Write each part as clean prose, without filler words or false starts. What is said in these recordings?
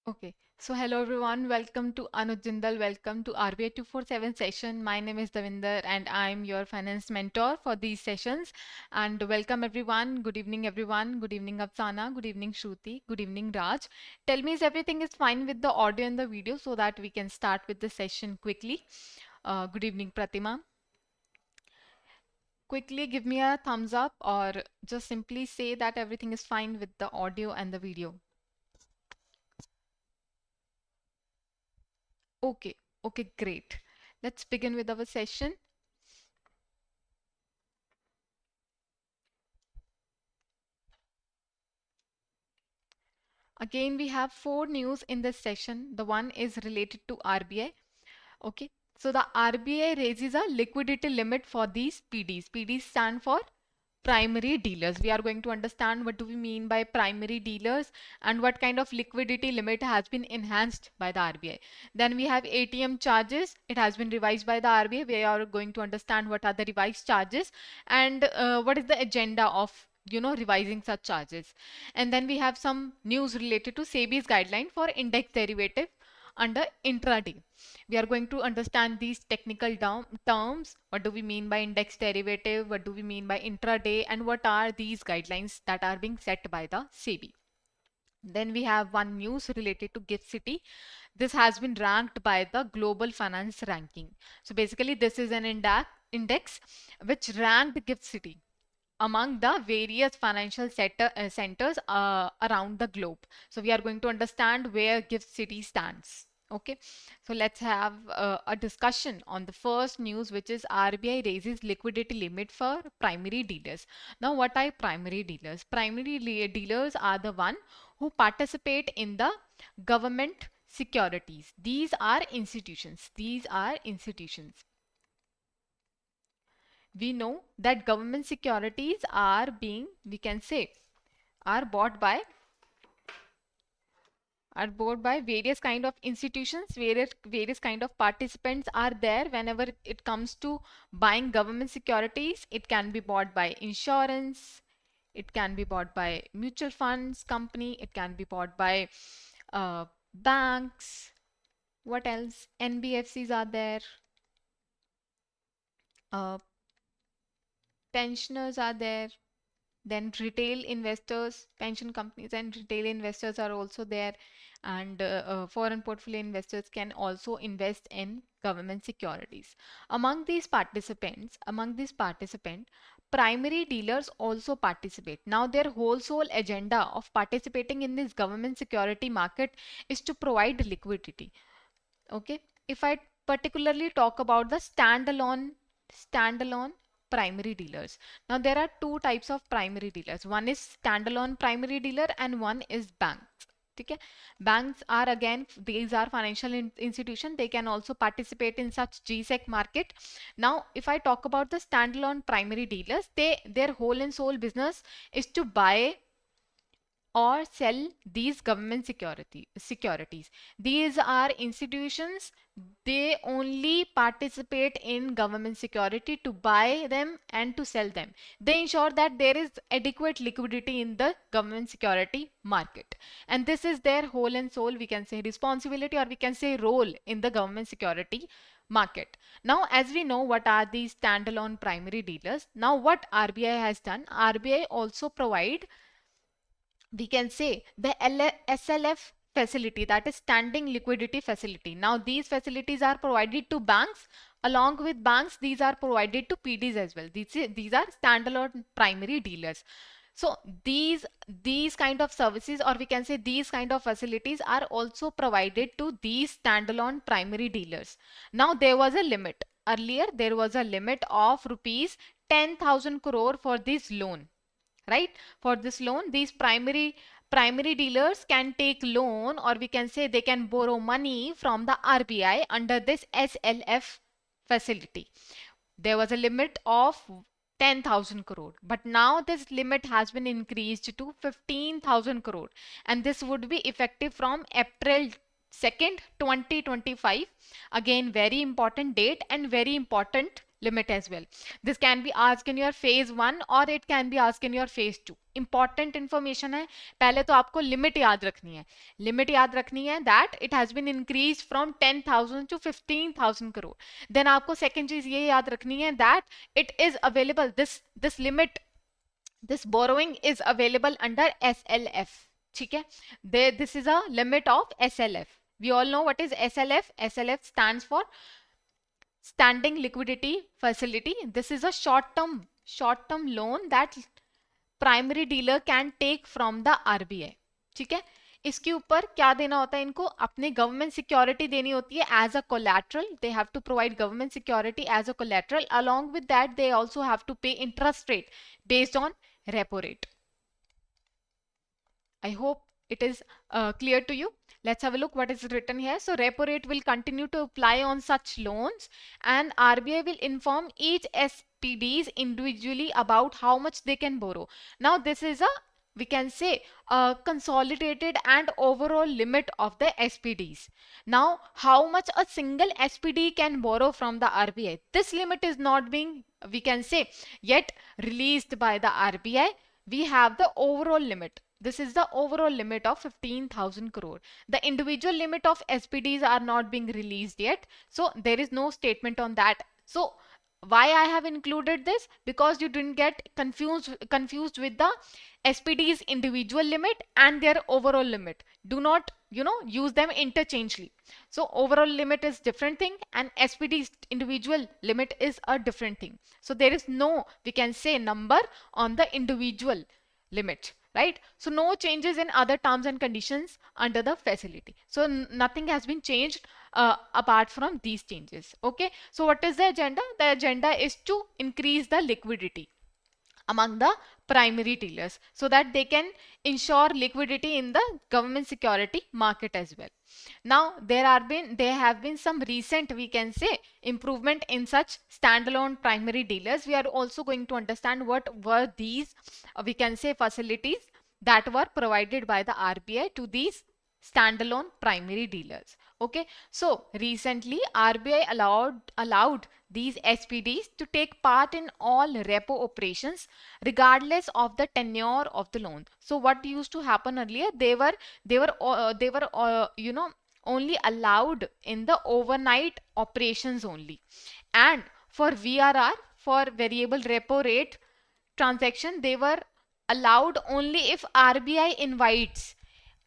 Okay, so hello everyone, welcome to Anuj Jindal, welcome to RBI 247 session. My name is Davinder and I'm your finance mentor for these sessions. And welcome everyone, good evening Afsana, good evening Shruti, good evening Raj. Tell me if everything is fine with the audio and the video so that we can start with the session quickly. Good evening Pratima. Quickly give me a thumbs up or just simply say that everything is fine with the audio and the video. Okay, okay, great. Let's begin with our session. Again, we have four news in this session. The one is related to RBI. Okay, so the RBI raises a liquidity limit for these PDs. PDs stand for primary dealers. We are going to understand what do we mean by primary dealers and what kind of liquidity limit has been enhanced by the RBI. Then we have ATM charges. It has been revised by the RBI. We are going to understand what are the revised charges and what is the agenda of revising such charges. And then we have some news related to SEBI's guideline for index derivative under intraday. We are going to understand these technical terms. What do we mean by index derivative? What do we mean by intraday? And what are these guidelines that are being set by the SEBI? Then we have one news related to Gift City. This has been ranked by the Global Finance Ranking. So basically, this is an index which ranked Gift City among the various financial centers around the globe. So we are going to understand where Gift City stands. Okay, so let's have a discussion on the first news, which is RBI raises liquidity limit for primary dealers. Now, what are primary dealers? Primary dealers are the one who participate in the government securities. These are institutions. These are institutions. We know that government securities are being, we can say, are bought by various kind of institutions. Various kind of participants are there. Whenever it comes to buying government securities, it can be bought by insurance, it can be bought by mutual funds company, it can be bought by banks. What else? NBFCs are there, uh, pensioners are there. Then retail investors, pension companies and retail investors are also there. And foreign portfolio investors can also invest in government securities. Among these participants, primary dealers also participate. Now, their whole sole agenda of participating in this government security market is to provide liquidity. Okay, if I particularly talk about the standalone primary dealers. Now there are two types of primary dealers. One is standalone primary dealer and one is banks. Okay, banks are again, these are financial institutions. They can also participate in such GSEC market. Now, if I talk about the standalone primary dealers, their whole and sole business is to buy or sell these government securities. These are institutions. They only participate in government security to buy them and to sell them. They ensure that there is adequate liquidity in the government security market, and this is their whole and sole, we can say, responsibility, or we can say role in the government security market. Now, as we know, what are these standalone primary dealers? Now, what RBI has done, RBI also provide, we can say, the SLF facility, that is standing liquidity facility. Now these facilities are provided to banks. Along with banks, these are provided to PDs as well. These are standalone primary dealers. So these kind of services, or we can say these kind of facilities, are also provided to these standalone primary dealers. Now there was a limit. Earlier there was a limit of rupees 10,000 crore for this loan, right? For this loan, these primary dealers can take loan, or we can say they can borrow money from the RBI under this SLF facility. There was a limit of 10,000 crore, but now this limit has been increased to 15,000 crore, and this would be effective from April 2nd 2025. Again, very important date and very important limit as well. This can be asked in your phase 1 or it can be asked in your phase 2. Important information है. पहले तो आपको limit याद रखनी है. Limit याद रखनी है that it has been increased from 10,000 to 15,000 crore. Then आपको second चीज ये याद रखनी है that it is available, this limit, this borrowing is available under SLF. ठीक है. This is a limit of SLF. We all know what is SLF. SLF stands for Standing Liquidity Facility. This is a short-term loan that primary dealer can take from the RBI. ठीक है. इसके ऊपर क्या देना होता है इनको? अपने गवर्नमेंट सिक्योरिटी देनी होती है as a collateral. They have to provide government security as a collateral. Along with that they also have to pay interest rate based on repo rate. I hope it is clear to you. Let's have a look what is written here. So repo rate will continue to apply on such loans and RBI will inform each SPDs individually about how much they can borrow. Now this is a, we can say, a consolidated and overall limit of the SPDs. Now how much a single SPD can borrow from the RBI? This limit is not being, we can say, yet released by the RBI. We have the overall limit. This is the overall limit of 15,000 crore. The individual limit of SPDs are not being released yet. So there is no statement on that. So why I have included this? Because you didn't get confused with the SPD's individual limit and their overall limit. Do not, use them interchangeably. So overall limit is different thing and SPD's individual limit is a different thing. So there is no, we can say, number on the individual limit. Right? So no changes in other terms and conditions under the facility. So nothing has been changed apart from these changes. Okay. So what is the agenda? The agenda is to increase the liquidity among the primary dealers so that they can ensure liquidity in the government security market as well. Now there have been some recent, we can say, improvement in such standalone primary dealers. We are also going to understand what were these, we can say, facilities that were provided by the RBI to these standalone primary dealers. Okay, so recently RBI allowed these SPDs to take part in all repo operations regardless of the tenure of the loan. So what used to happen earlier? They were only allowed in the overnight operations only, and for VRR, for variable repo rate transaction, they were allowed only if RBI invites.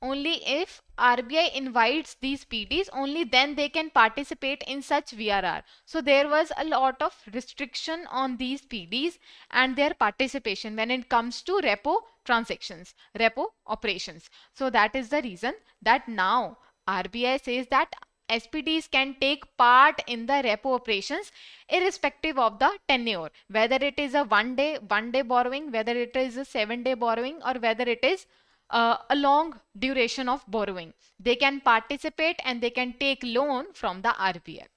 Only if RBI invites these PDs, only then they can participate in such VRR. So there was a lot of restriction on these PDs and their participation when it comes to repo transactions, repo operations. So that is the reason that now RBI says that SPDs can take part in the repo operations irrespective of the tenure, whether it is a one day borrowing, whether it is a 7-day borrowing, or whether it is a long duration of borrowing. They can participate and they can take loan from the RBI.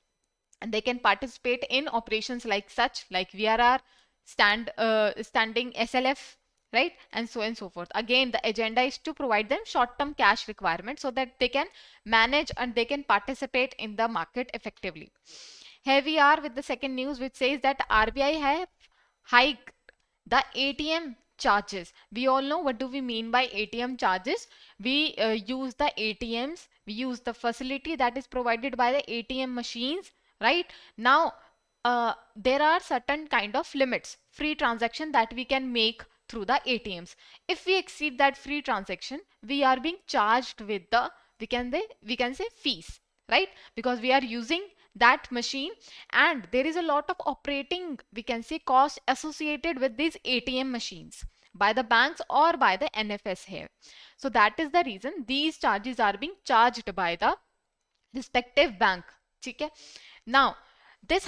And they can participate in operations like VRR, standing SLF, right? And so on and so forth. Again, the agenda is to provide them short-term cash requirements so that they can manage and they can participate in the market effectively. Here we are with the second news, which says that RBI have hiked the ATM charges. We all know what do we mean by ATM charges. We use the ATMs, we use the facility that is provided by the ATM machines, right? Now there are certain kind of limits, free transaction that we can make through the ATMs. If we exceed that free transaction, we are being charged with the, we can say fees, right? Because we are using that machine and there is a lot of operating, we can say, cost associated with these ATM machines by the banks or by the NFS here. So that is the reason these charges are being charged by the respective bank. Okay? Now these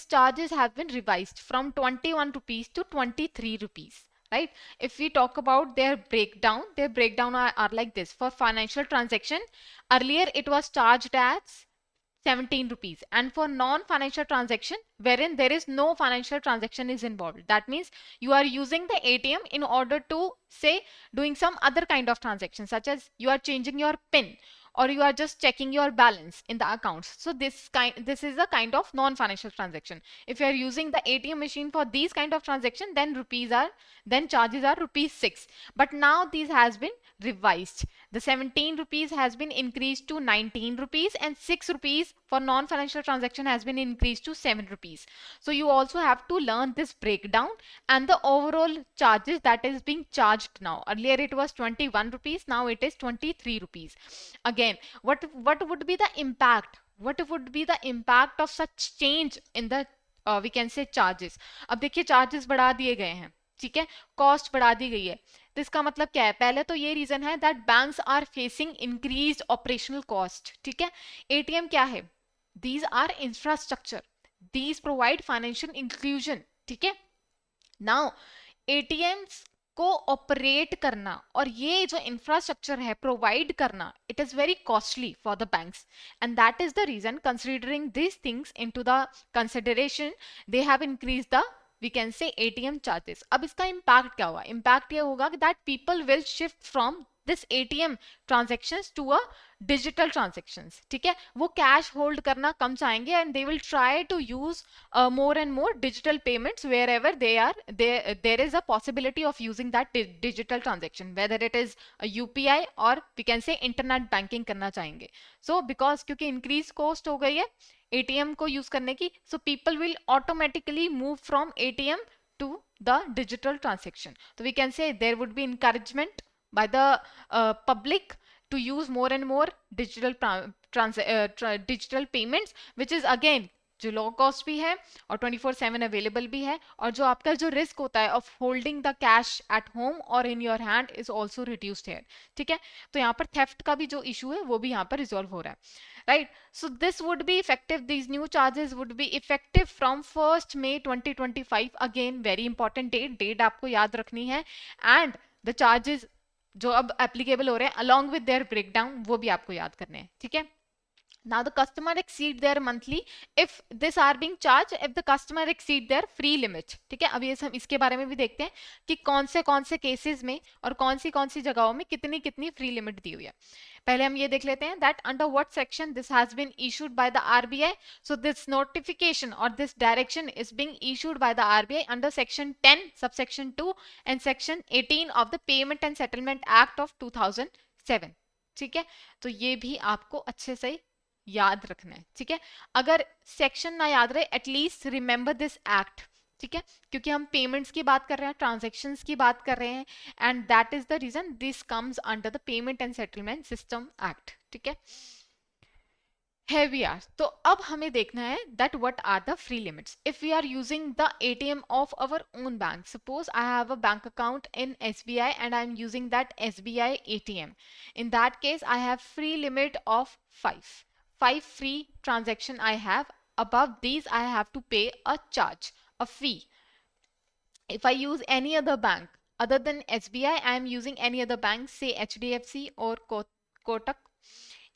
charges have been revised from 21 rupees to 23 rupees. Right? If we talk about their breakdown are like this. For financial transaction, earlier it was charged as 17 rupees, and for non-financial transaction wherein there is no financial transaction is involved, that means you are using the ATM in order to say doing some other kind of transaction, such as you are changing your PIN or you are just checking your balance in the accounts. So this is a kind of non-financial transaction. If you are using the ATM machine for these kind of transaction, then charges are rupees 6. But now these has been revised. The 17 rupees has been increased to 19 rupees, and 6 rupees for non-financial transaction has been increased to 7 rupees. So you also have to learn this breakdown and the overall charges that is being charged now. Earlier it was 21 rupees, now it is 23 rupees. Again, what would be the impact? What would be the impact of such change in the we can say charges? अब देखिए charges बढ़ा दिए गए हैं, ठीक है, cost बढ़ा दी गई है. तो इसका मतलब क्या है? पहले तो ये रीजन है that banks are facing increased operational cost. ठीक है, एटीएम क्या है? These are infrastructure, these provide financial inclusion. ठीक है, नाउ एटीएम्स को ऑपरेट करना और ये जो इंफ्रास्ट्रक्चर है प्रोवाइड करना, it is very costly for the banks, and that is the reason considering this things into the consideration they have increase the we can say ATM charges. अब इसका impact क्या होगा? Impact ये होगा कि that people will shift from this ATM transactions to a digital transactions. ठीक है, वो cash hold करना कम चाहेंगे and they will try to use more and more digital payments wherever there is a possibility of using that digital transaction, whether it is a UPI or we can say internet banking करना चाहेंगे. So because क्योंकि increase cost हो गई है ATM को use करने की, so people will automatically move from ATM to the digital transaction. तो we can say there would be encouragement by the public to use more and more digital payments, which is again जो low cost भी है और 24/7 available भी है, और जो आपका जो रिस्क होता है of holding the cash at home और in your hand is also reduced here. ठीक है, तो यहाँ पर थेफ्ट का भी जो इशू है वो भी यहाँ पर रिजॉल्व हो रहा है. Right, so this would be effective, these new charges would be effective from 1st May 2025. Again very important date आपको याद रखनी है, एंड द चार्जेस जो अब एप्लीकेबल हो रहे हैं अलॉन्ग विद देयर ब्रेकडाउन वो भी आपको याद करने हैं. ठीक है, now the customer exceed their monthly if this are being charged if the customer exceed their free limit. ठीक है, अभी हम इसके बारे में भी देखते हैं कि कौन से केसेस में और कौन सी जगहों में कितनी कितनी फ्री लिमिट दी हुई है. पहले हम ये देख लेते हैं that under what section this has been issued by the RBI. So this notification और this direction is being issued by the RBI under section 10 subsection 2 and section 18 of the payment and settlement act of 2007. ठीक है, तो ये भी आपको अच्छे से याद रखना है. ठीक है, अगर सेक्शन ना याद रहे एटलीस्ट रिमेंबर दिस एक्ट. ठीक है, क्योंकि हम पेमेंट्स की बात कर रहे हैं, ट्रांजैक्शंस की बात कर रहे हैं, and that is the reason this comes under the payment and settlement system act. ठीक है, here we are. तो अब हमें देखना है that what are the free limits if we are using the ATM of our own bank. Suppose I have a bank account in SBI and I am using that SBI ATM. In that case I have free limit of 5 free transaction I have. Above these I have to pay a charge, a fee. If I use any other bank other than SBI, I am using any other bank, say HDFC or Kotak,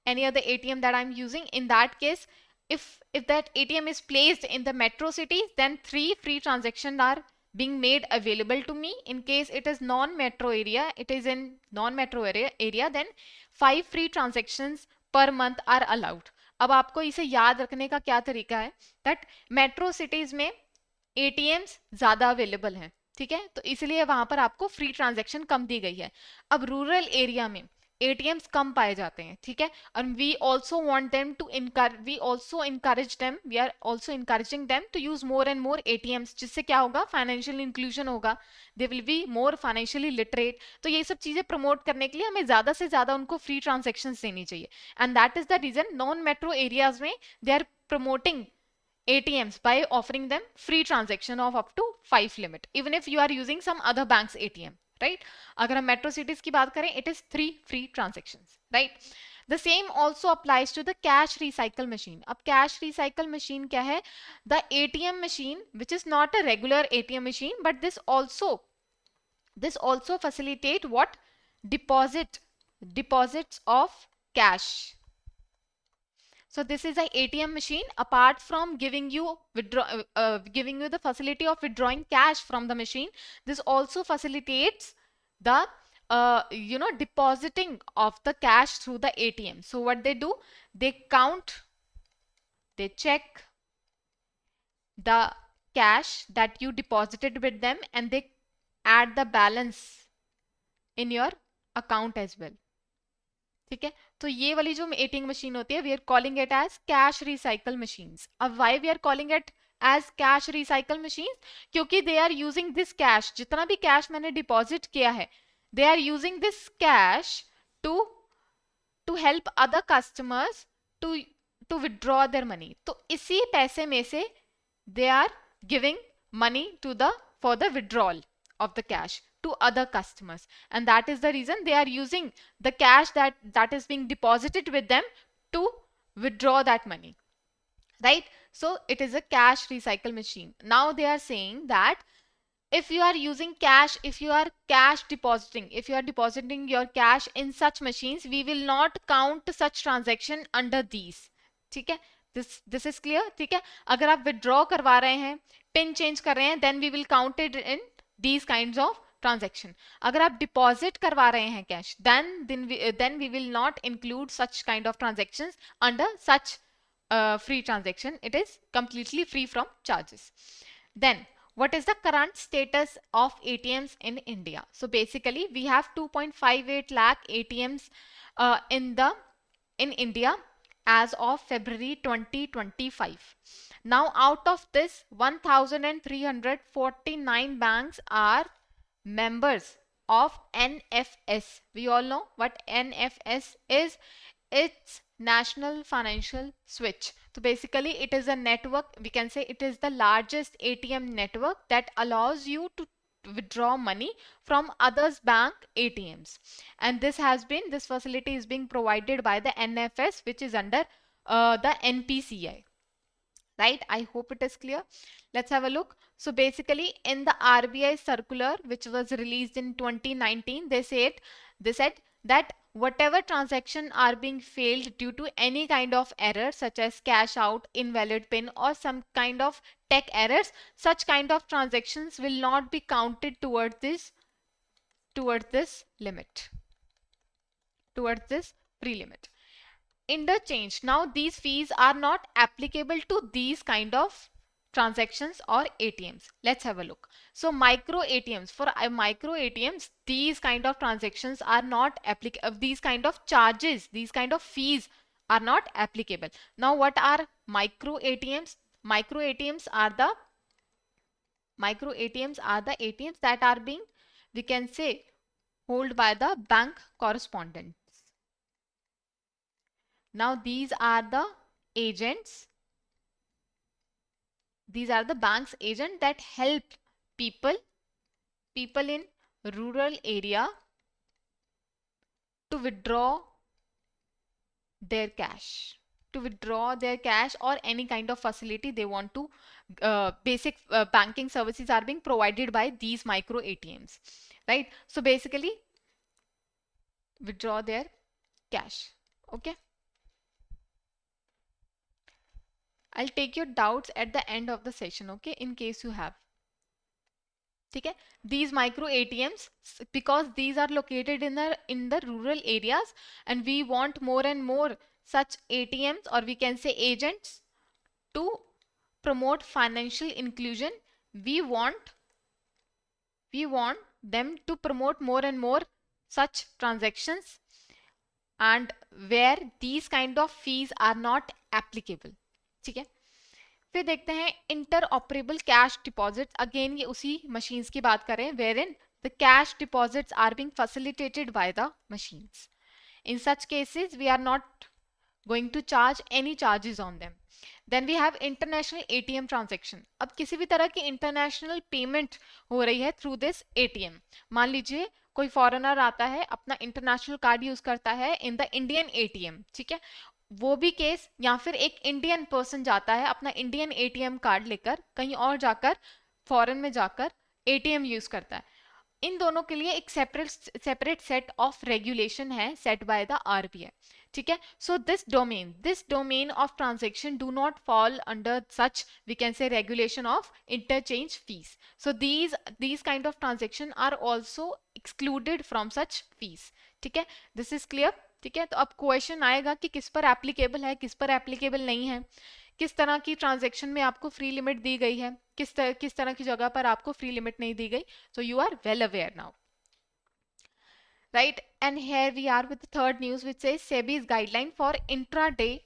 any other ATM that I'm using. In that case, if that ATM is placed in the metro cities, then 3 free transactions are being made available to me. In case it is non-metro area, it is in non-metro area, then 5 free transactions per month are allowed. अब आपको इसे याद रखने का क्या तरीका है that metro cities में ATMs ज्यादा अवेलेबल हैं. ठीक है, तो इसलिए वहां पर आपको फ्री ट्रांजैक्शन कम दी गई है. अब रूरल एरिया में ATMs कम पाए जाते हैं. ठीक है, and we also want them to we also encouraging them to use more and more ATMs, जिससे क्या होगा, फाइनेंशियल इंक्लूजन होगा, they will be more financially literate. तो ये सब चीजें प्रमोट करने के लिए हमें ज्यादा से ज्यादा उनको फ्री ट्रांजैक्शंस देनी चाहिए, and that is the reason non metro areas में they are promoting ATMs by offering them free transaction of up to 5 limit, even if you are using some other bank's ATM. Right, अगर हम metro cities की बात करें it is 3 free transactions. Right, the same also applies to the cash recycle machine. अब cash recycle machine क्या है? The ATM machine which is not a regular ATM machine, but this also facilitate what, deposits of cash. So this is a ATM machine. Apart from giving you the facility of withdrawing cash from the machine, this also facilitates the depositing of the cash through the ATM. So what they do, they count, they check the cash that you deposited with them and they add the balance in your account as well. ठीक है, तो ये वाली जो ATM machine होती है, we are calling it as cash recycle machines. अब why we are calling it as cash recycle machines? क्योंकि they are using this cash, जितना भी कैश मैंने डिपॉजिट किया है, they are using this cash to help other customers to withdraw their money. तो इसी पैसे में से they are giving money to the for the withdrawal of the cash to other customers, and that is the reason they are using the cash that is being deposited with them to withdraw that money, right? So it is a cash recycle machine. Now they are saying that if you are using cash, if you are cash depositing, if you are depositing your cash in such machines, we will not count such transaction under these. ठीक है, this is clear. ठीक है, अगर आप withdraw करवा रहे हैं, pin change कर रहे हैं, then we will count it in these kinds of transaction. अगर आप deposit करवा रहे हैं cash, then we will not include such kind of transactions under such free transaction. It is completely free from charges. Then what is the current status of ATMs in India? So basically we have 2.58 lakh ATMs in India as of February 2025. Now out of this, 1349 banks are members of NFS. We all know what NFS is. It's National Financial Switch. So basically it is a network, we can say it is the largest ATM network that allows you to withdraw money from others bank ATMs, and this facility is being provided by the NFS, which is under the NPCI, right? I hope it is clear. Let's have a look. So basically in the RBI circular which was released in 2019, they said that whatever transaction are being failed due to any kind of error such as cash out, invalid pin or some kind of tech errors, such kind of transactions will not be counted towards this limit, towards this pre-limit. Interchange. Now these fees are not applicable to these kind of transactions or ATMs. Let's have a look. So micro ATMs, for micro ATMs, these kind of transactions are not applicable. These kind of charges, these kind of fees are not applicable. Now what are micro ATMs? Micro ATMs are the ATMs that are being, we can say, held by the bank correspondents. Now these are the agents. These are the bank's agent that help people in rural area to withdraw their cash, or any kind of facility they want to. Basic banking services are being provided by these micro ATMs, right? So basically withdraw their cash. Okay, I'll take your doubts at the end of the session, okay, in case you have. ठीक है, these micro ATMs, because these are located in the rural areas, and we want more and more such ATMs, or we can say agents, to promote financial inclusion. We want them to promote more and more such transactions, and where these kind of fees are not applicable. ठीक है, फिर देखते हैं interoperable cash deposit. Again ये उसी machines की बात करें where in the cash deposits are being facilitated by the machines. In such cases we are not going to charge any charges on them. Then we have international ATM transaction. अब किसी भी तरह की international payment हो रही है through this ATM. मान लीजिए कोई फॉरेनर आता है, अपना इंटरनेशनल कार्ड यूज करता है इन द इंडियन एटीएम, ठीक है, वो भी केस, या फिर एक इंडियन पर्सन जाता है अपना इंडियन एटीएम कार्ड लेकर कहीं और जाकर फॉरेन में जाकर एटीएम यूज करता है. इन दोनों के लिए एक सेपरेट सेट ऑफ रेगुलेशन है सेट बाय द आरबीआई. ठीक है. So this domain of transaction do not fall under such, we can say, regulation of interchange fees. So these kind of transaction are also excluded from such fees. ठीक है, this is clear. ठीक है, तो अब question आएगा कि किस पर एप्लीकेबल है, किस पर एप्लीकेबल नहीं है, किस तरह की ट्रांजैक्शन में आपको फ्री लिमिट दी गई है, किस तरह की जगह पर आपको फ्री लिमिट नहीं दी गई. So you are well aware now. Right, and here we are with the third news, which says SEBI's guidelines for intraday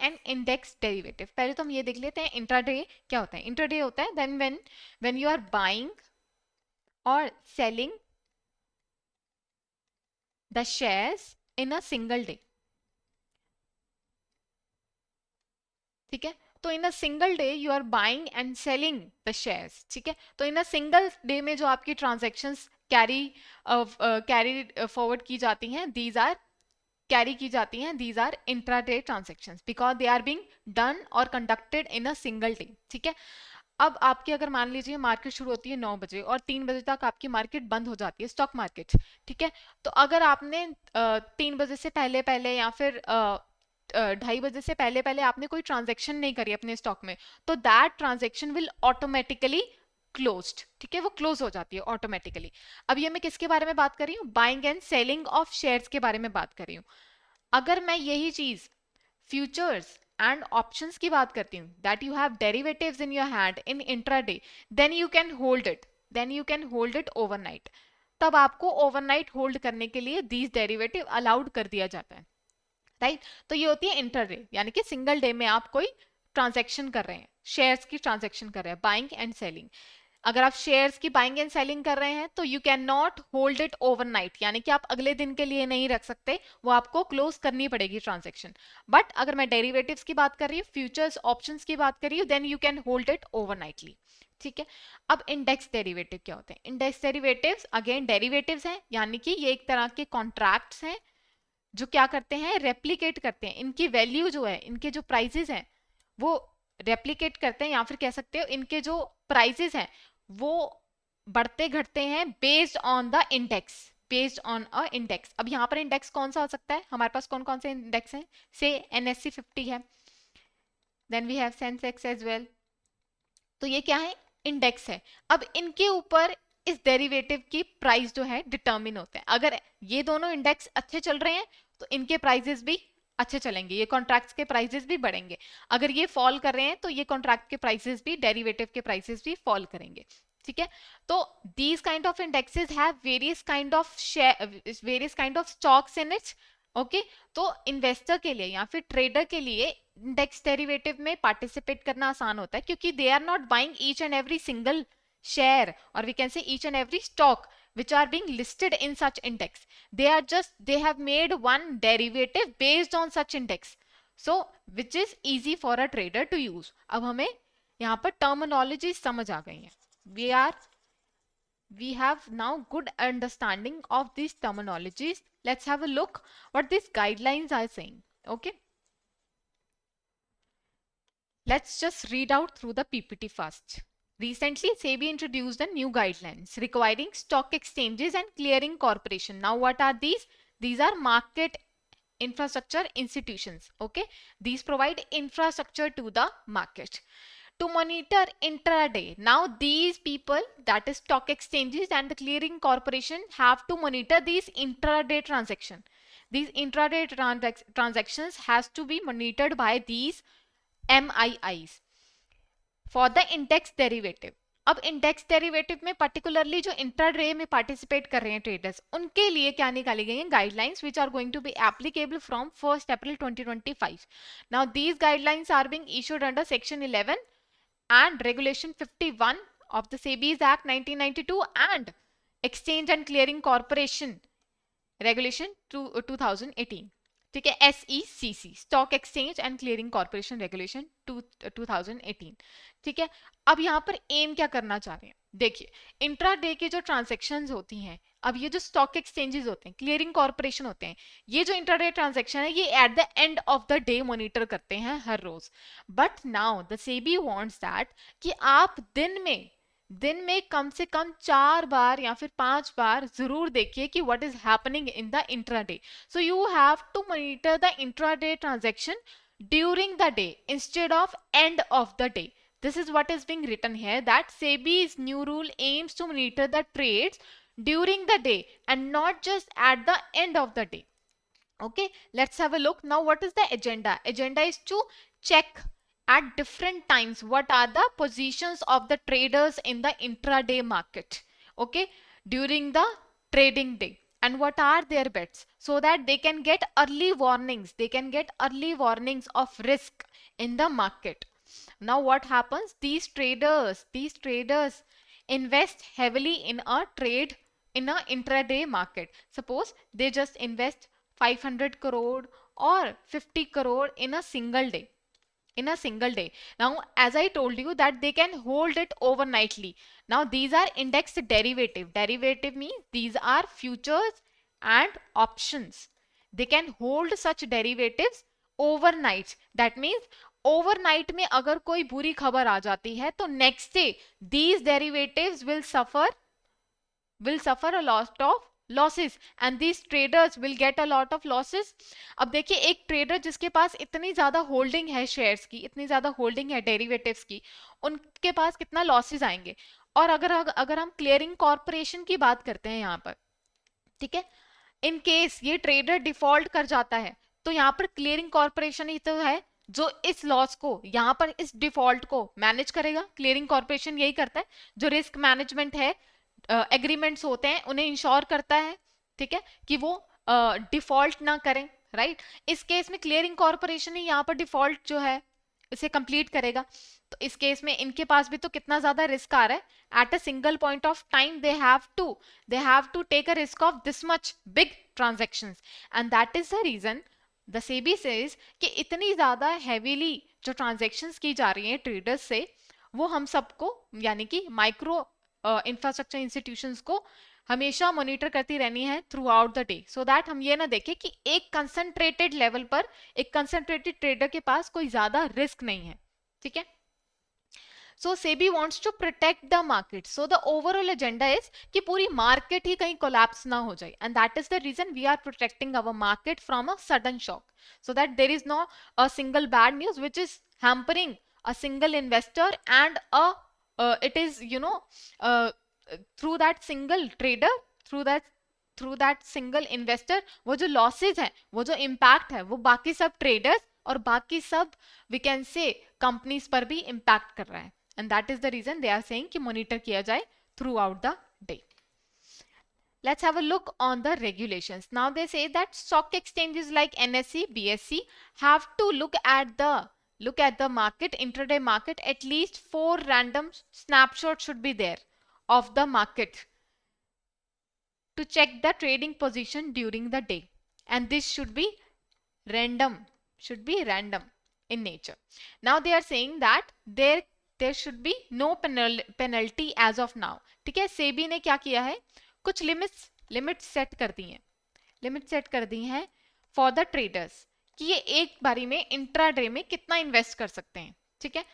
and index derivative. पहले तो हम ये देख लेते हैं intraday क्या होता है. Intraday होता है then when you are buying or selling the shares in a single day. ठीक है, तो in a single day you are buying and selling the shares. ठीक है, तो इन अ सिंगल डे में जो आपकी ट्रांजैक्शंस कैरी फॉरवर्ड की जाती हैं, these are intraday transactions because they are being done और conducted in a single day. ठीक है, अब आपकी अगर मान लीजिए मार्केट शुरू होती है 9 बजे और 3 बजे तक आपकी मार्केट बंद हो जाती है, स्टॉक मार्केट. ठीक है, तो अगर आपने 3 बजे से पहले पहले या फिर 2:30 बजे से पहले पहले आपने कोई ट्रांजैक्शन नहीं करी अपने स्टॉक में, तो that transaction will automatically closed. ठीक है, वो क्लोज हो जाती है ऑटोमेटिकली. अब ये मैं किसके बारे में बात कर रही हूँ, buying and selling of shares के बारे में बात कर रही हूँ. अगर मैं यही चीज फ्यूचर्स एंड ऑप्शंस की बात करती हूँ, that you have derivatives in your hand in intraday, then you can hold it overnight. तब आपको ओवरनाइट होल्ड करने के लिए दीज डेरिवेटिव अलाउड कर दिया जाता है. राइट, तो ये होती है इंटरडे, यानी कि सिंगल डे में आप कोई ट्रांजैक्शन कर रहे हैं, शेयर्स की ट्रांजैक्शन कर रहे हैं, बाइंग एंड सेलिंग. अगर आप शेयर्स की बाइंग एंड सेलिंग कर रहे हैं तो you can not hold it overnight, यानी कि आप अगले दिन के लिए नहीं रख सकते, वो आपको क्लोज करनी पड़ेगी ट्रांजैक्शन. बट अगर मैं डेरिवेटिव्स की बात कर रही हूँ, फ्यूचर्स ऑप्शंस की बात कर रही हूँ, then you can hold it overnightly. ठीक है, अब इंडेक्स डेरिवेटिव क्या होते हैं. इंडेक्स डेरिवेटिव्स अगेन डेरिवेटिव्स हैं, यानी कि ये एक तरह के कॉन्ट्रैक्ट्स हैं जो क्या करते हैं, रेप्लिकेट करते हैं. इनकी वैल्यू जो है, इनके जो प्राइसेस हैं वो रेप्लिकेट करते हैं, या फिर कह सकते हो इनके जो प्राइसेस हैं वो बढ़ते घटते हैं बेस्ड ऑन द इंडेक्स. अब यहाँ पर इंडेक्स कौन सा हो सकता है, हमारे पास कौन कौन से इंडेक्स हैं, से NSE 50 है, then we have Sensex as well. तो ये क्या है, इंडेक्स है. अब इनके ऊपर इस डेरिवेटिव की प्राइस जो है डिटर्मिन होते हैं. अगर ये दोनों इंडेक्स अच्छे चल रहे हैं तो इनके प्राइसेस भी अच्छे चलेंगे, ये कॉन्ट्रैक्ट्स के प्राइसेस भी बढ़ेंगे. अगर ये फॉल कर रहे हैं तो ये कॉन्ट्रैक्ट के प्राइसेस भी, डेरिवेटिव के प्राइसेस भी फॉल करेंगे. ठीक है, तो these kind of indexes have various kind of stocks in it. Okay, तो इन्वेस्टर के लिए या फिर ट्रेडर के लिए इंडेक्स डेरिवेटिव में पार्टिसिपेट करना आसान होता है, क्योंकि they are not buying each and every single share, or we can say each and every stock which are being listed in such index. They have made one derivative based on such index, so which is easy for a trader to use. अब हमें यहाँ पर terminology समझ आ गई है. We have now good understanding of these terminologies. Let's have a look what these guidelines are saying. Okay, let's just read out through the PPT first. Recently, SEBI introduced a new guidelines requiring stock exchanges and clearing corporation. Now, what are these? These are market infrastructure institutions. Okay, these provide infrastructure to the market to monitor intraday. Now, these people, that is stock exchanges and the clearing corporation, have to monitor these intraday transactions. These intraday transactions has to be monitored by these MIIs. For the index derivative. अब index derivative में particularly जो intraday में participate कर रहे हैं traders, उनके लिए क्या निकाली गई हैं, guidelines which are going to be applicable from 1 April 2025. Now these guidelines are being issued under section 11 and regulation 51 of the SEBI's Act 1992 and Exchange and Clearing Corporation Regulation 2018. ठीक है, SECC, stock exchange and clearing corporation regulation 2018. ठीक है, अब यहाँ पर M क्या करना चाह रहे हैं, देखिए इंट्राडे की जो ट्रांजैक्शंस होती हैं, अब ये जो स्टॉक एक्सचेंजेस होते हैं, क्लियरिंग कॉर्पोरेशन होते हैं, ये जो इंट्राडे ट्रांजैक्शन है ये at the end of the day monitor करते हैं हर रोज. But now the SEBI wants that कि आप दिन में दिन में कम से कम 4 बार या फिर 5 बार जरूर देखिए कि what is happening in the intraday. So you have to monitor the intraday transaction during the day instead of end of the day. This is what is being written here, that SEBI's new rule aims to monitor the trades during the day and not just at the end of the day. Okay, let's have a look. Now what is the agenda? Agenda is to check at different times what are the positions of the traders in the intraday market, okay, during the trading day, and what are their bets, so that they can get early warnings, they can get early warnings of risk in the market. Now what happens, these traders invest heavily in a trade, in a intraday market. Suppose they just invest 500 crore or 50 crore in a single day, in a single day. Now as I told you that they can hold it overnightly. Now these are indexed derivative means these are futures and options. They can hold such derivatives overnight. That means overnight में अगर कोई बुरी खबर आ जाती है तो next day these derivatives will suffer a lot of losses and these traders will get a lot of losses. अब देखिए एक ट्रेडर जिसके पास इतनी ज्यादा होल्डिंग है शेयर्स की, इतनी ज्यादा होल्डिंग है डेरिवेटिव्स की, उनके पास कितना लॉसेस आएंगे. और अगर हम क्लियरिंग कॉर्पोरेशन की बात करते हैं यहाँ पर, ठीक है, इन केस ये ट्रेडर डिफॉल्ट कर जाता है तो यहाँ पर क्लियरिंग कॉर्पोरेशन ही तो है जो इस लॉस को, यहाँ पर इस डिफॉल्ट को मैनेज करेगा. क्लियरिंग कॉर्पोरेशन यही करता है, जो रिस्क मैनेजमेंट है, एग्रीमेंट्स होते हैं उन्हें इंश्योर करता है, ठीक है, कि वो डिफॉल्ट ना करें, राइट. इस केस में क्लियरिंग कॉर्पोरेशन ही यहाँ पर डिफॉल्ट जो है इसे कंप्लीट करेगा. तो इस केस में इनके पास भी तो कितना ज्यादा रिस्क आ रहा है. At a single point of time they have to take a risk of this much big transactions, and that is the reason the SEBI says कि इतनी ज्यादा हैवीली जो ट्रांजैक्शंस की जा रही हैं ट्रेडर्स से, वो हम सबको यानी कि माइक्रो इंफ्रास्ट्रक्चर इंस्टीट्यूशंस को हमेशा मॉनिटर करती रहनी है through out the day, so that हम ये ना देखें कि एक कंसंट्रेटेड लेवल पर एक कंसंट्रेटेड ट्रेडर के पास कोई ज्यादा रिस्क नहीं है, ठीक है. So SEBI wants to protect the market. So the overall agenda is कि पूरी market ही कहीं collapse ना हो जाए, and that is the reason we are protecting our market from a sudden shock, so that there is no a single bad news which is hampering a single investor and it is through that single trader, through that single investor वो जो losses है, वो जो impact है, वो बाकी सब traders और बाकी सब we can say companies पर भी impact कर रहा है. And that is the reason they are saying कि monitor किया जाए throughout the day. Let's have a look on the regulations. Now they say that stock exchanges like NSE, BSE have to look at the market, intraday market. At least 4 random snapshots should be there of the market to check the trading position during the day, and this should be random in nature. Now they are saying that there should be no penalty as of now. ठीक है, सेबी ने क्या किया है, कुछ limits set कर दी हैं for the traders कि ये एक बारी में इंट्राडे में कितना इन्वेस्ट कर सकते हैं, ठीक है.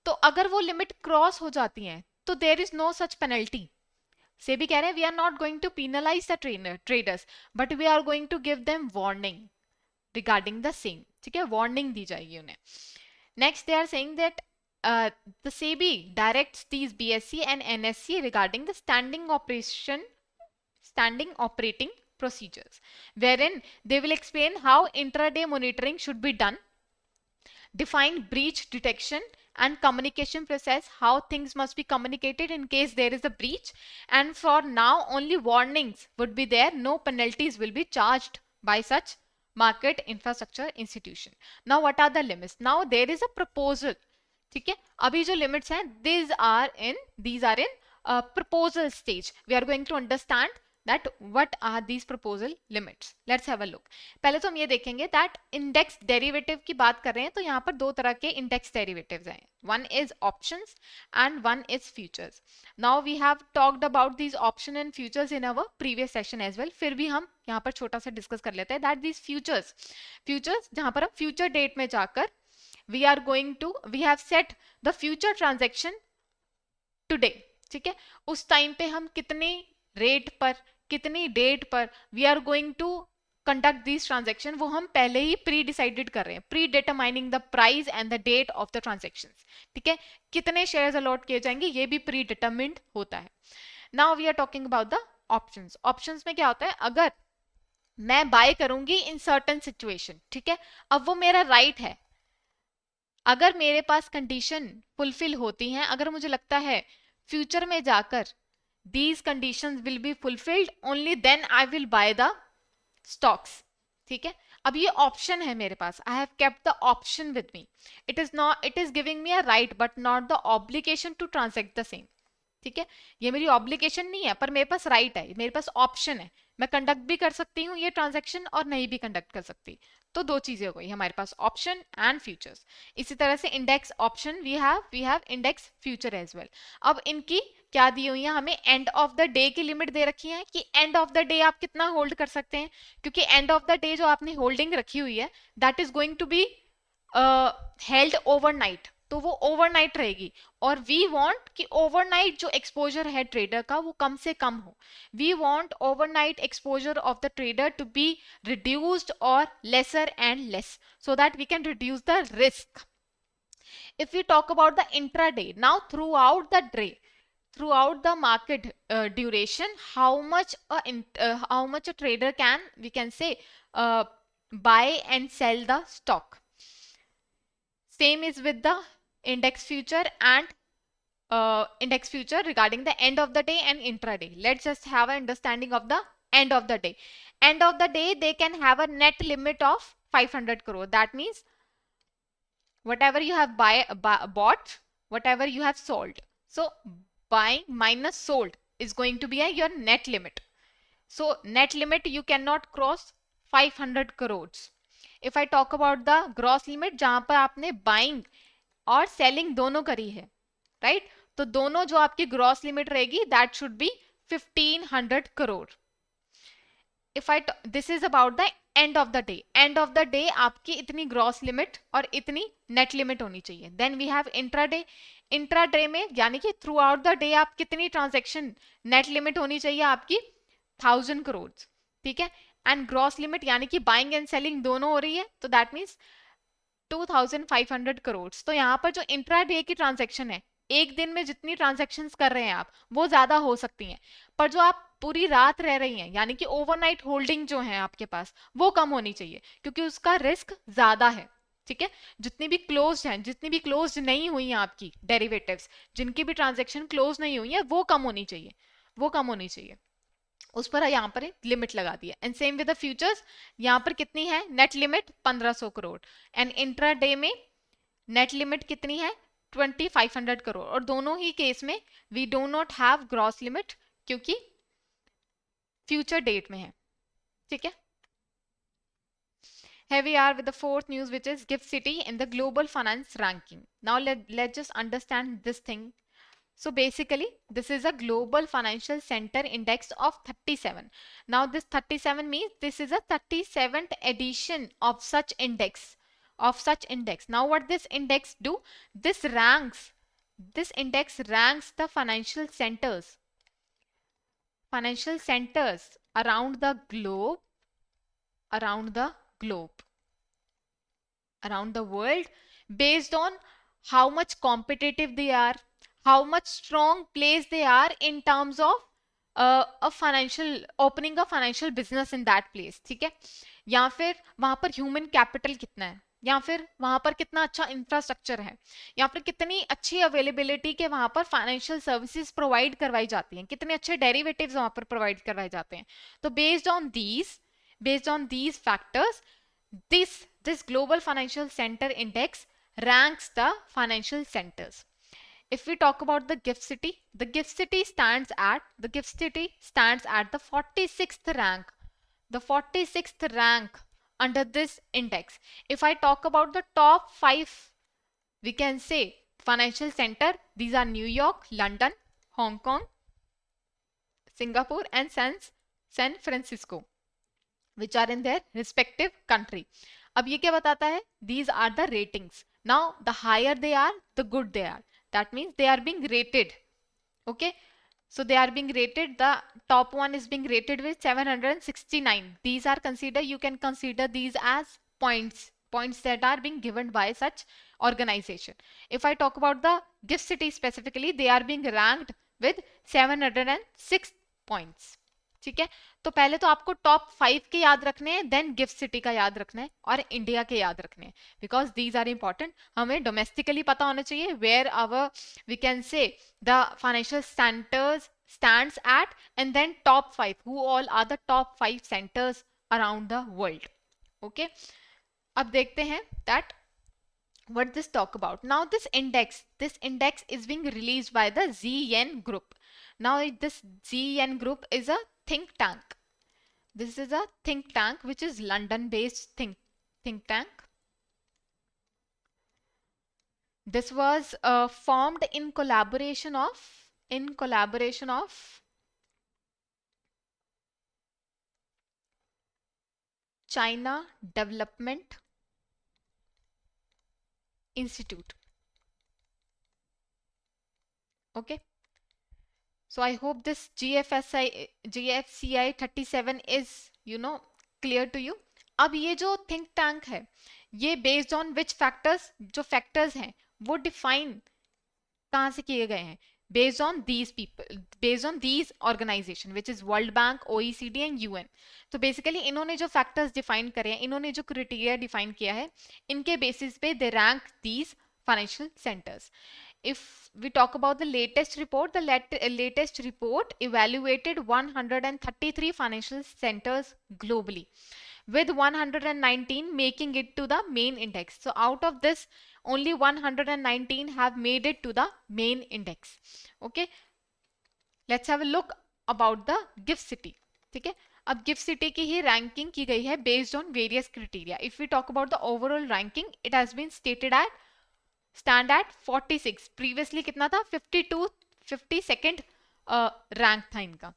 तो अगर वो लिमिट क्रॉस हो जाती है तो there is no such penalty. SEBI कह रहे हैं we are not going to penalize the traders but we are going to give them warning regarding the same, ठीक है, वार्निंग दी जाएगी उन्हें. Next they are saying that the SEBI directs these BSE and NSE regarding the standing operating procedures, wherein they will explain how intraday monitoring should be done, define breach detection and communication process, how things must be communicated in case there is a breach, and for now only warnings would be there, no penalties will be charged by such market infrastructure institution. Now what are the limits? Now there is a proposal, ठीक है, अभी जो limits हैं these are in proposal stage. We are going to understand that what are these proposal limits. Let's have a look. पहले तो हम ये देखेंगे that index derivative की बात कर रहे हैं तो यहाँ पर दो तरह के index derivatives हैं. One is options and one is futures. Now we have talked about these option and futures in our previous session as well. फिर भी हम यहाँ पर छोटा सा डिस्कस कर लेते हैं that these futures जहाँ पर हम future date में जाकर we have set the future transaction today, ठीक है, उस टाइम पे हम कितने रेट पर, कितनी डेट पर we are going to conduct this transaction, वो हम पहले ही प्री डिसाइडेड कर रहे हैं, pre determining the price and the date of the transaction. ठीक है, कितने शेयर्स अलॉट किए जाएंगे ये भी प्री डिटरमिन्ड होता है। Now we are talking about the options. Options में क्या होता है, अगर मैं बाय करूंगी इन सर्टन सिचुएशन, ठीक है, अब वो मेरा राइट है, अगर मेरे पास कंडीशन फुलफिल होती हैं, अगर मुझे लगता है फ्यूचर में जाकर these conditions will be fulfilled, only then I will buy the stocks। ठीक है, अब ये ऑप्शन है मेरे पास, I have kept the option with me, it is not, it is giving me a right but not the obligation to transact the same। ठीक है, ये मेरी ऑब्लिगेशन नहीं है पर मेरे पास राइट है, मेरे पास ऑप्शन है, मैं कंडक्ट भी कर सकती हूँ ये ट्रांजैक्शन और नहीं भी कंडक्ट कर सकती। तो दो चीजें हो गई हमारे पास, ऑप्शन एंड फ्यूचर्स। इसी तरह से index option we have index future as well. अब इनकी क्या दी हुई है, हमें एंड ऑफ द डे की लिमिट दे रखी है कि एंड ऑफ द डे आप कितना होल्ड कर सकते हैं, क्योंकि एंड ऑफ द डे जो आपने होल्डिंग रखी हुई है that is going to be held overnight, तो वो ओवरनाइट रहेगी, और वी वांट कि ओवरनाइट जो एक्सपोजर है ट्रेडर का वो कम से कम हो। We want overnight exposure of the trader to be reduced और lesser and less, so that we can reduce the risk. If we talk about the intraday, now throughout the day, throughout the market duration, how much a trader can, we can say, buy and sell the stock. Same is with the index future and index future regarding the end of the day and intraday. Let's just have an understanding of the end of the day. End of the day they can have a net limit of 500 crore. That means whatever you have bought, whatever you have sold, so buying minus sold is going to be your net limit. So net limit you cannot cross 500 crores. If I talk about the gross limit, जहां पर आपने buying और selling दोनों करी है, right, तो दोनों जो आपकी gross limit रहेगी that should be 1500 crore. If I this is about the end of the day, end of the day आपकी इतनी gross limit और इतनी net limit होनी चाहिए। Then we have intraday, intraday में यानी कि थ्रू आउट द डे आप कितनी ट्रांजेक्शन नेट लिमिट होनी चाहिए आपकी 1000 करोड़। ठीक है, एंड ग्रॉस लिमिट यानी कि बाइंग एंड सेलिंग दोनों हो रही है तो दैट मीन्स 2500 करोड़। तो यहाँ पर जो इंट्राडे की ट्रांजेक्शन है, एक दिन में जितनी ट्रांजेक्शन्स कर रहे हैं आप वो ज्यादा हो सकती हैं, पर जो आप पूरी रात रह रही हैं यानी कि ओवरनाइट होल्डिंग जो है आपके पास वो कम होनी चाहिए, क्योंकि उसका रिस्क ज्यादा है। ठीक है, जितनी भी क्लोज्ड हैं, जितनी भी क्लोज्ड नहीं हुई हैं आपकी डेरिवेटिव्स, जिनकी भी ट्रांजेक्शन क्लोज नहीं हुई है वो कम होनी चाहिए, वो कम होनी चाहिए, उस पर यहाँ पर लिमिट लगा दी है। And same with the futures, यहाँ पर कितनी है net limit 1500 crore, and intraday में नेट लिमिट कितनी है 2500 करोड़, और दोनों ही केस में we do not have gross limit क्योंकि फ्यूचर डेट में है। ठीक है, here we are with the fourth news, which is GIFT City in the global finance ranking. Now let's just understand this thing. So basically this is a global financial center index of 37. Now this 37 means this is a 37th edition of such index, Now what this index do, this index ranks the financial centers around the globe, around the world, based on how much competitive they are, how much strong place they are in terms of a financial opening a financial business in that place। ठीक है, या फिर वहां पर human capital कितना है, या फिर वहां पर कितना अच्छा इंफ्रास्ट्रक्चर है, या फिर कितनी अच्छी अवेलेबिलिटी के वहां पर फाइनेंशियल सर्विसेज प्रोवाइड करवाई जाती हैं, कितने अच्छे डेरिवेटिव्स वहां पर प्रोवाइड करवाए जाते हैं। तो based on these factors, this global financial center index ranks the financial centers. If we talk about the GIFT City, the GIFT City stands at the 46th rank, under this index. If I talk about the top 5, we can say financial center, these are New York, London, Hong Kong, Singapore and San Francisco, which are in their respective country. अब ये क्या बताता है, these are the ratings. Now the higher they are, the good they are. That means they are being rated Okay, so they are being rated, the top one is being rated with 769. These are considered, you can consider these as points that are being given by such organization. If I talk about the gift city specifically, they are being ranked with 706 points. ठीक है, तो पहले तो आपको top 5 के याद रखने हैं, देन गिफ्ट सिटी का याद रखना है और इंडिया के याद रखने हैं, बिकॉज दीज आर इंपॉर्टेंट. हमें डोमेस्टिकली पता होना चाहिए where our, we can say the financial centers stands at, and then top 5, who all are the top 5 centers around the world. Okay, अब देखते हैं that what this talk about. Now this index is being released by the ZN group. Now this ZN group is a think tank. This is a think tank which is London based think tank. This was formed in collaboration of China Development Institute. Okay, so I hope this GFCI 37 is clear to you. अब ये जो think tank है, ये based on which factors, जो factors हैं वो define कहाँ से किए गए हैं, based on these people, based on these organization which is World Bank, OECD and UN. तो basically इन्होंने जो factors define करे हैं, इन्होंने जो criteria define किया है, इनके basis पे they rank these financial centers. If we talk about the latest report, the latest report evaluated 133 financial centers globally, with 119 making it to the main index. So out of this, only 119 have made it to the main index. Okay, let's have a look about the gift city. ठीक है, अब gift city की ही ranking की गई है based on various criteria. If we talk about the overall ranking, it has been stated at stand at 46. previously कितना था, 52nd rank था इनका.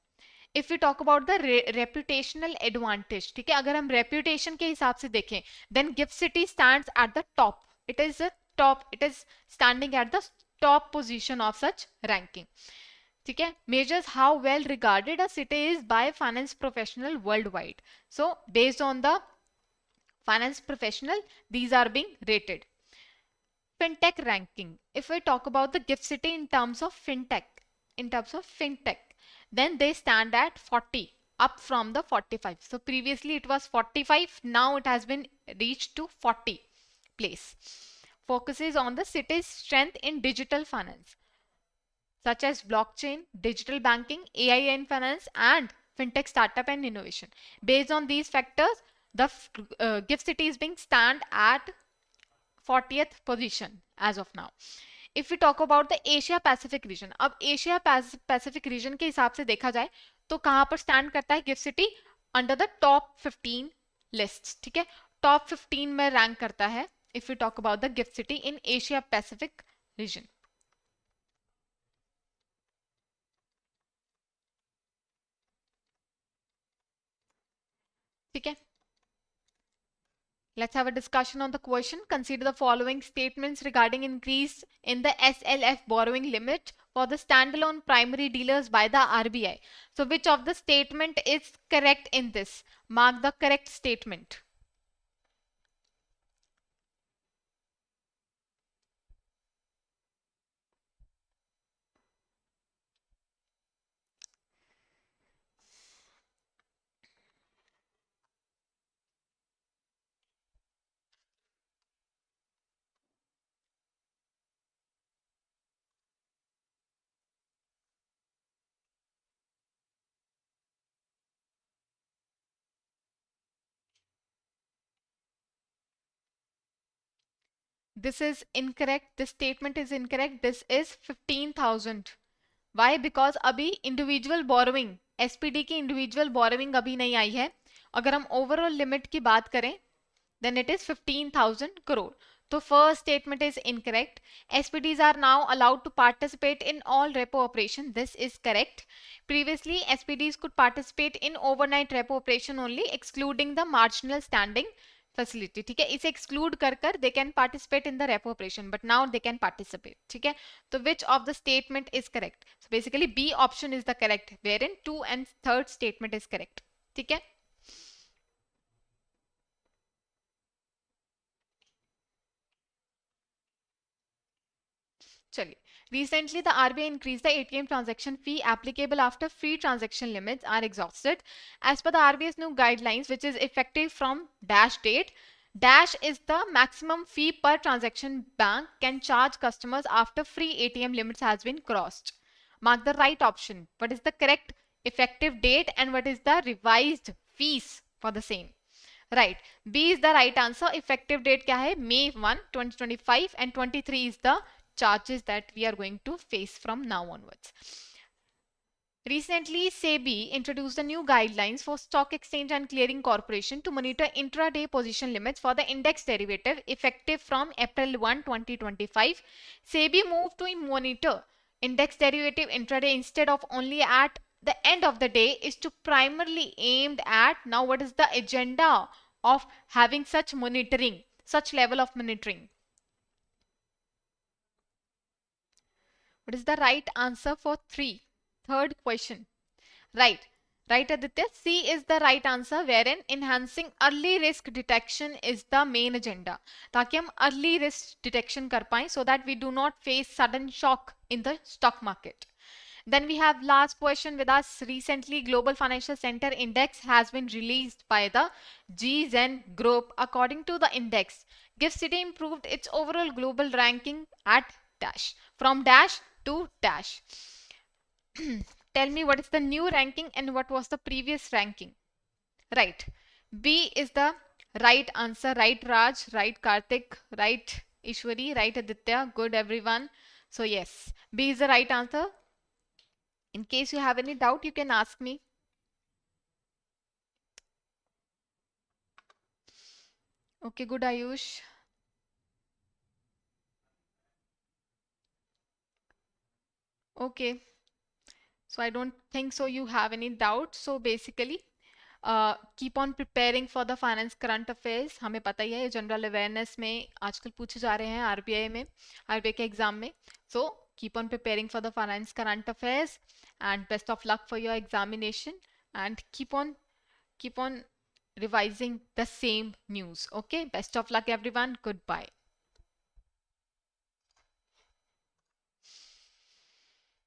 If you talk about the reputational advantage, ठीक है, अगर हम रेपुटेशन के हिसाब से देखें, then GIFT City stands at the top. It is it is standing at the top position of such ranking. ठीक है, measures how well regarded a city is by finance professional worldwide. So based on the finance professional, these are being rated. Fintech ranking. If we talk about the gift city in terms of fintech, then they stand at 40, up from the 45. So previously it was 45, now it has been reached to 40 place. Focuses on the city's strength in digital finance, such as blockchain, digital banking, AI and finance, and fintech startup and innovation. Based on these factors, the gift city is being stand at 40th position as of now. If we talk about the Asia Pacific region, अब Asia Pacific region के हिसाब से देखा जाए तो कहाँ पर stand करता है gift city, under the top 15 list. ठीक है, टॉप 15 में रैंक करता है if we talk about the gift city in Asia Pacific region. ठीक है, let's have a discussion on the question. Consider the following statements regarding increase in the SLF borrowing limit for the standalone primary dealers by the RBI. So which of the statement is correct in this? Mark the correct statement. This is incorrect. This statement is incorrect. This is 15,000. Why? Because अभी individual borrowing, SPD की individual borrowing अभी नहीं आई है. अगर हम overall limit की बात करें, then it is 15,000 crore. So first statement is incorrect. SPDs are now allowed to participate in all repo operation. This is correct. Previously, SPDs could participate in overnight repo operation only, excluding the marginal standing facility, ठीक है, इसे exclude कर कर they can participate in the repo operation, but now they can participate, ठीक है. तो which of the statement is correct? So basically B option is the correct, where in 2 and 3rd statement is correct, ठीक है. चलिए, recently the RBI increased the ATM transaction fee applicable after free transaction limits are exhausted. As per the RBI's new guidelines, which is effective from dash date, dash is the maximum fee per transaction bank can charge customers after free ATM limits has been crossed. Mark the right option. What is the correct effective date and what is the revised fees for the same? Right. B is the right answer. Effective date क्या है? May 1, 2025 and 23 is the charges that we are going to face from now onwards. Recently, SEBI introduced the new guidelines for Stock Exchange and Clearing Corporation to monitor intraday position limits for the index derivative effective from April 1, 2025. SEBI moved to monitor index derivative intraday instead of only at the end of the day is to primarily aimed at, now what is the agenda of having such monitoring, such level of monitoring? What is the right answer for 3? Third question. Right. Right, Aditya. C is the right answer, wherein enhancing early risk detection is the main agenda. ताकि हम early risk detection कर पाएं so that we do not face sudden shock in the stock market. Then we have last question with us. Recently, Global Financial Center Index has been released by the GZEN Group. According to the index, GIFT City improved its overall global ranking at dash, from dash to dash. Tell me what is the new ranking and what was the previous ranking? Right. B is the right answer. Right, Raj. Right, Karthik. Right, Ishwari. Right, Aditya. Good, everyone. So yes, B is the right answer. In case you have any doubt, you can ask me. Okay, good, Ayush. Okay. So I don't think so you have any doubt. So basically, keep on preparing for the finance current affairs. हमें पता ही है ये general awareness में आजकल पूछे जा रहे हैं आरबीआई में, आरबीआई के एग्जाम में. So keep on preparing for the finance current affairs and best of luck for your examination and keep on revising the same news. Okay, best of luck everyone. Goodbye.